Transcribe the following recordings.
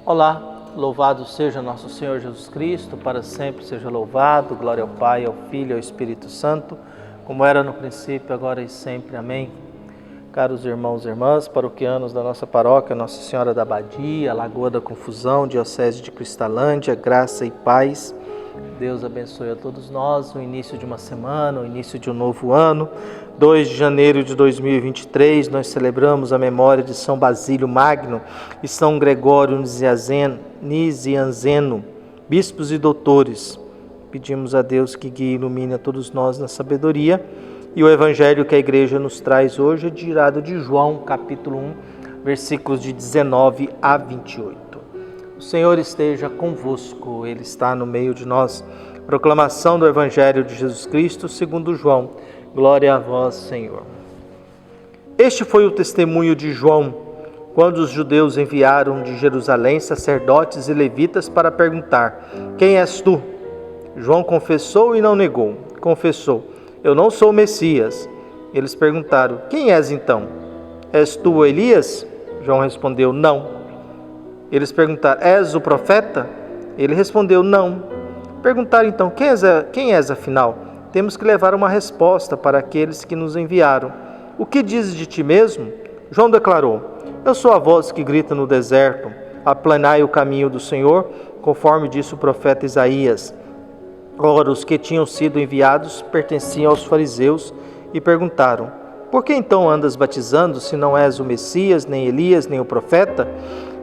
Olá, louvado seja nosso Senhor Jesus Cristo, para sempre seja louvado, glória ao Pai, ao Filho e ao Espírito Santo, como era no princípio, agora e sempre. Amém. Caros irmãos e irmãs, paroquianos da nossa paróquia, Nossa Senhora da Abadia, Lagoa da Confusão, Diocese de Cristalândia, graça e paz. Deus abençoe a todos nós, o início de uma semana, o início de um novo ano. 2 de janeiro de 2023, nós celebramos a memória de São Basílio Magno e São Gregório Nisianzeno, bispos e doutores. Pedimos a Deus que guie e ilumine a todos nós na sabedoria. E o evangelho que a igreja nos traz hoje é tirado de João, capítulo 1, versículos de 19 a 28. O Senhor esteja convosco, Ele está no meio de nós. Proclamação do Evangelho de Jesus Cristo segundo João. Glória a vós, Senhor. Este foi o testemunho de João, quando os judeus enviaram de Jerusalém sacerdotes e levitas para perguntar: quem és tu? João confessou e não negou. Confessou: eu não sou o Messias. Eles perguntaram: quem és então? És tu Elias? João respondeu: não. Eles perguntaram: és o profeta? Ele respondeu: não. Perguntaram então: quem és afinal? Temos que levar uma resposta para aqueles que nos enviaram. O que dizes de ti mesmo? João declarou: eu sou a voz que grita no deserto, aplanai o caminho do Senhor, conforme disse o profeta Isaías. Ora, os que tinham sido enviados pertenciam aos fariseus e perguntaram: por que então andas batizando, se não és o Messias, nem Elias, nem o profeta?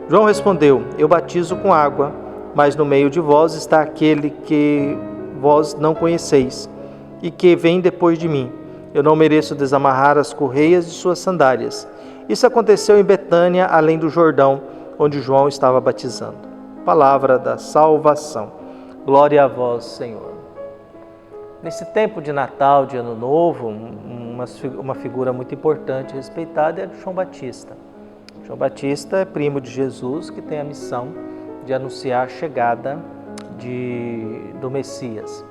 João respondeu: eu batizo com água, mas no meio de vós está aquele que vós não conheceis, e que vem depois de mim. Eu não mereço desamarrar as correias de suas sandálias. Isso aconteceu em Betânia, além do Jordão, onde João estava batizando. Palavra da salvação. Glória a vós, Senhor. Nesse tempo de Natal, de Ano Novo, uma figura muito importante e respeitada é João Batista. João Batista é primo de Jesus, que tem a missão de anunciar a chegada do Messias.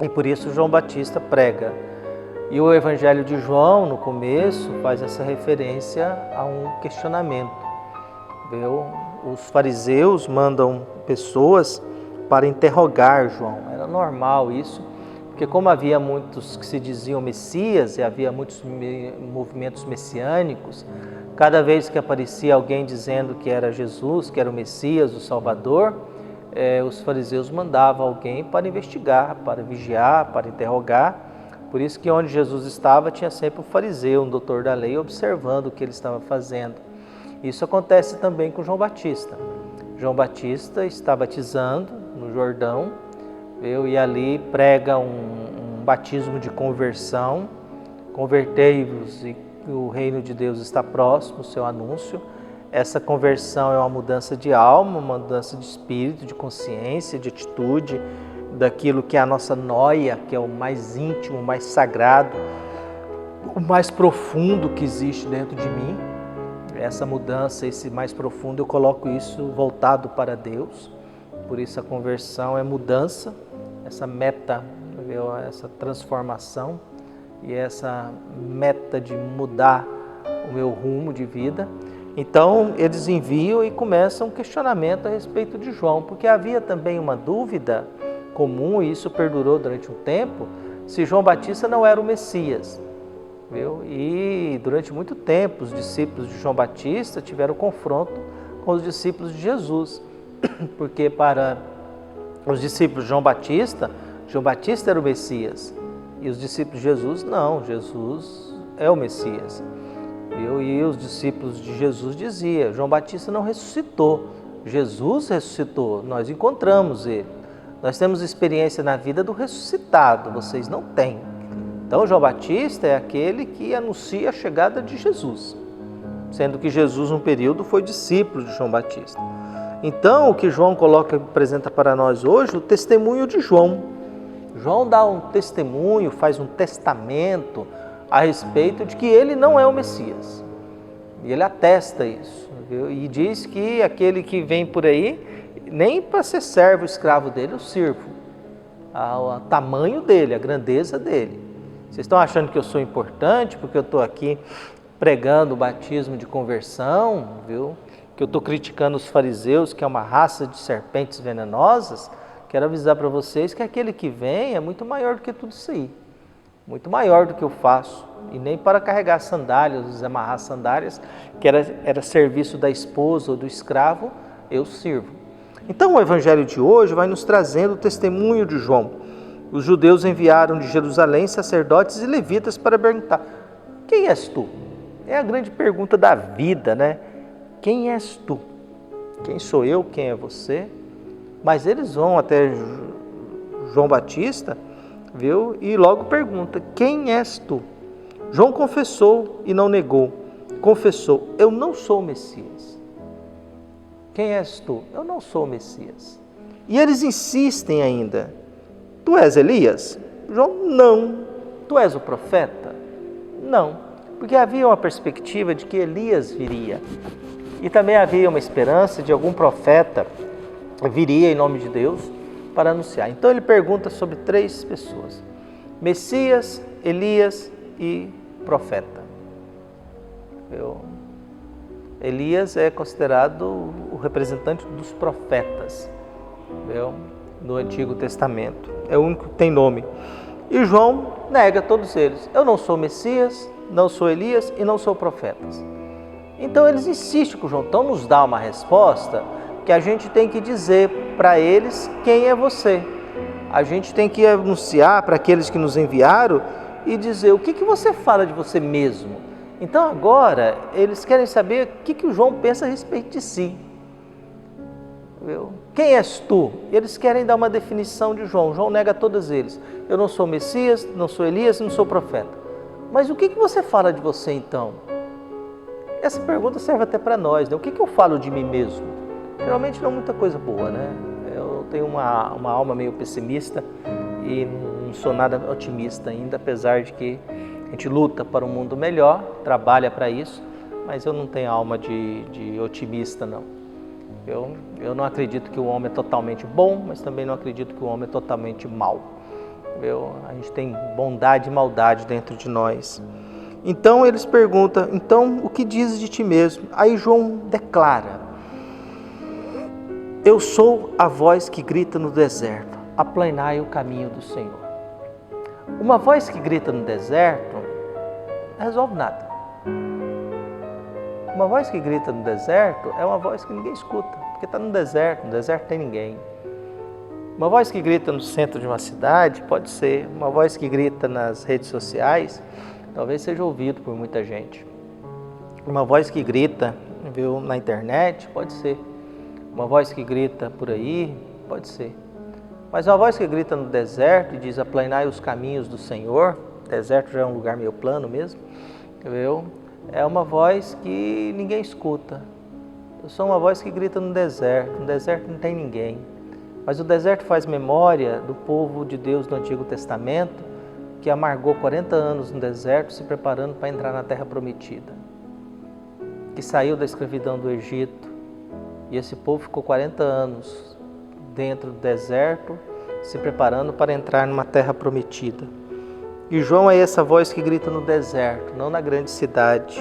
E por isso João Batista prega. E o Evangelho de João, no começo, faz essa referência a um questionamento. Os fariseus mandam pessoas para interrogar João. Era normal isso, porque como havia muitos que se diziam Messias e havia muitos movimentos messiânicos, cada vez que aparecia alguém dizendo que era Jesus, que era o Messias, o Salvador, os fariseus mandavam alguém para investigar, para vigiar, para interrogar. Por isso que onde Jesus estava tinha sempre um fariseu, um doutor da lei, observando o que ele estava fazendo. Isso acontece também com João Batista. João Batista está batizando no Jordão, e ali prega um batismo de conversão. Convertei-vos e o reino de Deus está próximo, o seu anúncio. Essa conversão é uma mudança de alma, uma mudança de espírito, de consciência, de atitude, daquilo que é a nossa noia, que é o mais íntimo, o mais sagrado, o mais profundo que existe dentro de mim. Essa mudança, esse mais profundo, eu coloco isso voltado para Deus. Por isso a conversão é mudança, essa meta, essa transformação e essa meta de mudar o meu rumo de vida. Então eles enviam e começam um questionamento a respeito de João, porque havia também uma dúvida comum, e isso perdurou durante um tempo, se João Batista não era o Messias. E durante muito tempo os discípulos de João Batista tiveram confronto com os discípulos de Jesus, porque para os discípulos de João Batista era o Messias, e os discípulos de Jesus não, Jesus é o Messias. E os discípulos de Jesus diziam: João Batista não ressuscitou, Jesus ressuscitou, nós encontramos ele. Nós temos experiência na vida do ressuscitado, vocês não têm. Então João Batista é aquele que anuncia a chegada de Jesus, sendo que Jesus, num período, foi discípulo de João Batista. Então o que João apresenta para nós hoje, o testemunho de João. João dá um testemunho, faz um testamento a respeito de que ele não é o Messias. E ele atesta isso, e diz que aquele que vem por aí, nem para ser servo, escravo dele, eu sirvo. O tamanho dele, a grandeza dele. Vocês estão achando que eu sou importante porque eu estou aqui pregando o batismo de conversão, que eu estou criticando os fariseus, que é uma raça de serpentes venenosas, quero avisar para vocês que aquele que vem é muito maior do que tudo isso aí. Muito maior do que eu faço. E nem para carregar sandálias, desamarrar sandálias, que era serviço da esposa ou do escravo, eu sirvo. Então o evangelho de hoje vai nos trazendo o testemunho de João. Os judeus enviaram de Jerusalém sacerdotes e levitas para perguntar: quem és tu? É a grande pergunta da vida, né? Quem és tu? Quem sou eu? Quem é você? Mas eles vão até João Batista, viu? E logo pergunta: quem és tu? João confessou e não negou. Confessou: eu não sou o Messias. Quem és tu? Eu não sou o Messias. E eles insistem ainda: tu és Elias? João: não. Tu és o profeta? Não. Porque havia uma perspectiva de que Elias viria. E também havia uma esperança de algum profeta viria em nome de Deus para anunciar. Então ele pergunta sobre 3 pessoas: Messias, Elias e profeta. Elias é considerado o representante dos profetas, no Antigo Testamento. É o único que tem nome. E João nega todos eles. Eu não sou Messias, não sou Elias e não sou profetas. Então eles insistem com João. Então nos dá uma resposta que a gente tem que dizer para eles quem é você. A gente tem que anunciar para aqueles que nos enviaram e dizer o que você fala de você mesmo. Então agora eles querem saber o que o João pensa a respeito de si. Quem és tu? Eles querem dar uma definição de João. João nega todos eles. Eu não sou Messias, não sou Elias, não sou profeta. Mas o que você fala de você então? Essa pergunta serve até para nós, né? O que eu falo de mim mesmo? Geralmente não é muita coisa boa, né? Eu tenho uma alma meio pessimista e não sou nada otimista ainda, apesar de que a gente luta para um mundo melhor, trabalha para isso, mas eu não tenho alma de otimista, não. Eu não acredito que o homem é totalmente bom, mas também não acredito que o homem é totalmente mau. A gente tem bondade e maldade dentro de nós. Então eles perguntam: então o que dizes de ti mesmo? Aí João declara: eu sou a voz que grita no deserto, aplanai o caminho do Senhor. Uma voz que grita no deserto não resolve nada. Uma voz que grita no deserto é uma voz que ninguém escuta, porque está no deserto tem ninguém. Uma voz que grita no centro de uma cidade pode ser, uma voz que grita nas redes sociais, talvez seja ouvido por muita gente. Uma voz que grita, na internet, pode ser. Uma voz que grita por aí, pode ser. Mas uma voz que grita no deserto e diz: aplanai os caminhos do Senhor, deserto já é um lugar meio plano mesmo, é uma voz que ninguém escuta. Eu sou uma voz que grita no deserto não tem ninguém. Mas o deserto faz memória do povo de Deus do Antigo Testamento, que amargou 40 anos no deserto, se preparando para entrar na Terra Prometida. Que saiu da escravidão do Egito. E esse povo ficou 40 anos dentro do deserto, se preparando para entrar numa Terra Prometida. E João é essa voz que grita no deserto, não na grande cidade,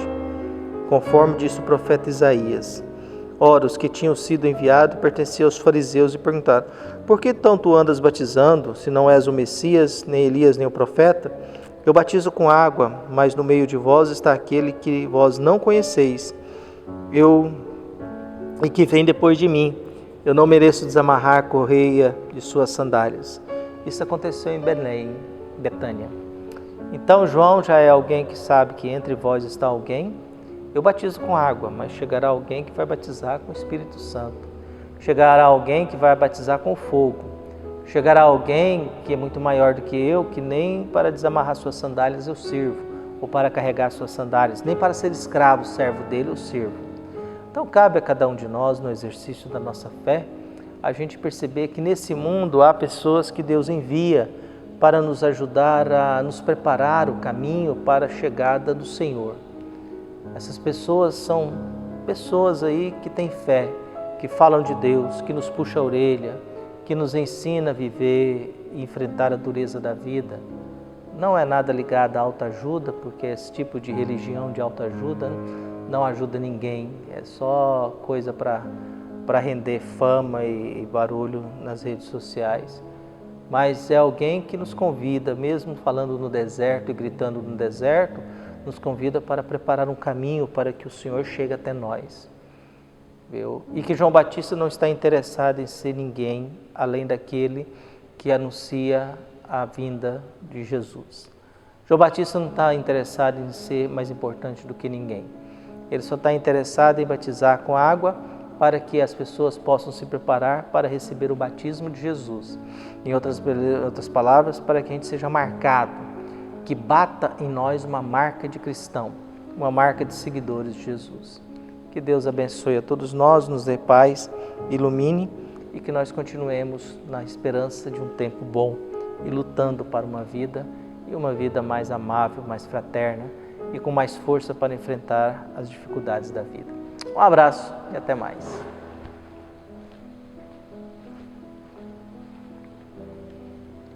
conforme disse o profeta Isaías. Ora, os que tinham sido enviados pertenciam aos fariseus e perguntaram: por que então tu andas batizando, se não és o Messias, nem Elias, nem o profeta? Eu batizo com água, mas no meio de vós está aquele que vós não conheceis, e que vem depois de mim. Eu não mereço desamarrar a correia de suas sandálias. Isso aconteceu em Belém, Betânia. Então João já é alguém que sabe que entre vós está alguém. Eu batizo com água, mas chegará alguém que vai batizar com o Espírito Santo. Chegará alguém que vai batizar com fogo. Chegará alguém que é muito maior do que eu, que nem para desamarrar suas sandálias eu sirvo, ou para carregar suas sandálias, nem para ser escravo, servo dele eu sirvo. Então cabe a cada um de nós, no exercício da nossa fé, a gente perceber que nesse mundo há pessoas que Deus envia para nos ajudar a nos preparar o caminho para a chegada do Senhor. Essas pessoas são pessoas aí que têm fé, que falam de Deus, que nos puxa a orelha, que nos ensina a viver e enfrentar a dureza da vida. Não é nada ligado à autoajuda, porque esse tipo de religião de autoajuda não ajuda ninguém, é só coisa para render fama e barulho nas redes sociais. Mas é alguém que nos convida, mesmo falando no deserto e gritando no deserto, nos convida para preparar um caminho para que o Senhor chegue até nós. Viu? E que João Batista não está interessado em ser ninguém além daquele que anuncia a vinda de Jesus. João Batista não está interessado em ser mais importante do que ninguém. Ele só está interessado em batizar com água para que as pessoas possam se preparar para receber o batismo de Jesus. Em outras palavras, para que a gente seja marcado, que bata em nós uma marca de cristão, uma marca de seguidores de Jesus. Que Deus abençoe a todos nós, nos dê paz, ilumine e que nós continuemos na esperança de um tempo bom e lutando para uma vida e uma vida mais amável, mais fraterna e com mais força para enfrentar as dificuldades da vida. Um abraço e até mais.